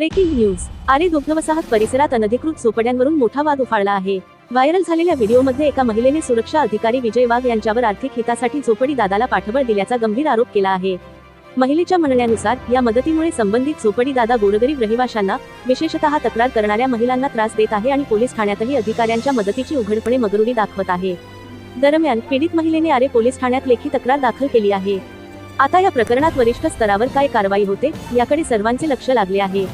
Breaking news. आरे दुग्धवसाहत परिसरात अनधिकृत चोपड्यांवरून मोठा वाद उफाळला आहे। व्हायरल झालेल्या व्हिडिओमध्ये एका महिलेने सुरक्षा अधिकारी विजय वाघ यांच्यावर आर्थिक हितासाठी चोपडी दादाला पाठबळ दिल्याचा गंभीर आरोप केला आहे। महिलेच्या म्हणण्यानुसार या मदतीमुळे संबंधित चोपडी दादा गोरगरीब रहिवाशांना, विशेषतः तक्रार करणाऱ्या महिलांना त्रास देत आहे आणि पोलीस ठाण्यातही अधिकाऱ्यांच्या मदतीची उघडपणे मगरुरी दाखवत आहे। दरम्यान पीडित महिलेने आरे पोलीस ठाण्यात लेखी तक्रार दाखल केली आहे। आता या प्रकरणात वरिष्ठ स्तरावर काय कारवाई होते याकडे सर्वांचे लक्ष लागले आहे।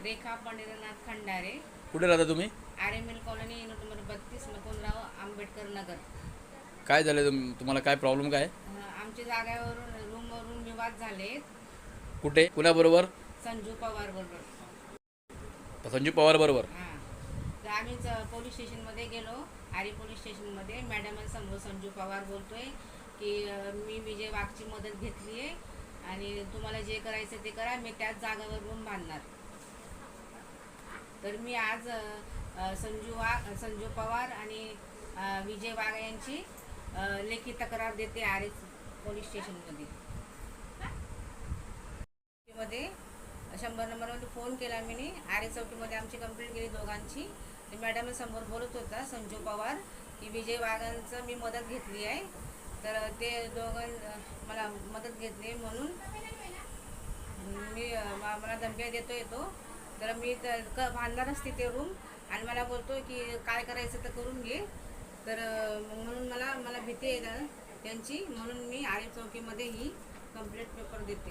रेखा पंढरीनाथ खंडारे। कुठे राहता तुम्ही? आरेमिल colony unit number 32 मकोनराव Ambedkar Nagar. काय झालं तुम्हाला? काय प्रॉब्लेम काय? आमच्या जागेवरून रूमवरून विवाद झाले। कुठे? कुणाबरोबर? संजू पवार बरोबर। संजू पवार बरोबर? हां, तर आम्ही पोलीस स्टेशनमध्ये गेलो। आरे पोलीस स्टेशनमध्ये मॅडमांसमोर संजू पवार बोलतोय की मी विजय वाघची मदत घेतली आहे आणि तुम्हाला जे करायचं ते करा, मी त्याच जागेवर रूम बांधणार। तर मी आज संजू पवार आणि विजय वाघ यांची लेखी तक्रार देते आरे पोलीस स्टेशनमध्ये। 100 नंबरमध्ये फोन केला मी। आरे चौकीमध्ये आमची कंप्लेंट केली दोघांची। ते मॅडम समोर बोलत होता संजू पवार की विजय वाघांचं मी मदत घेतली आहे, तर ते दोघं मला मदत घेतली म्हणून मला धमक्या येतो। तर मी बांधणारच तिथे रूम आणि मला बोलतो की काय करायचं तर करून घे। तर म्हणून मला भीती आहे त्यांची, म्हणून मी आरे चौकीमध्ये ही कंप्लेंट पेपर देते।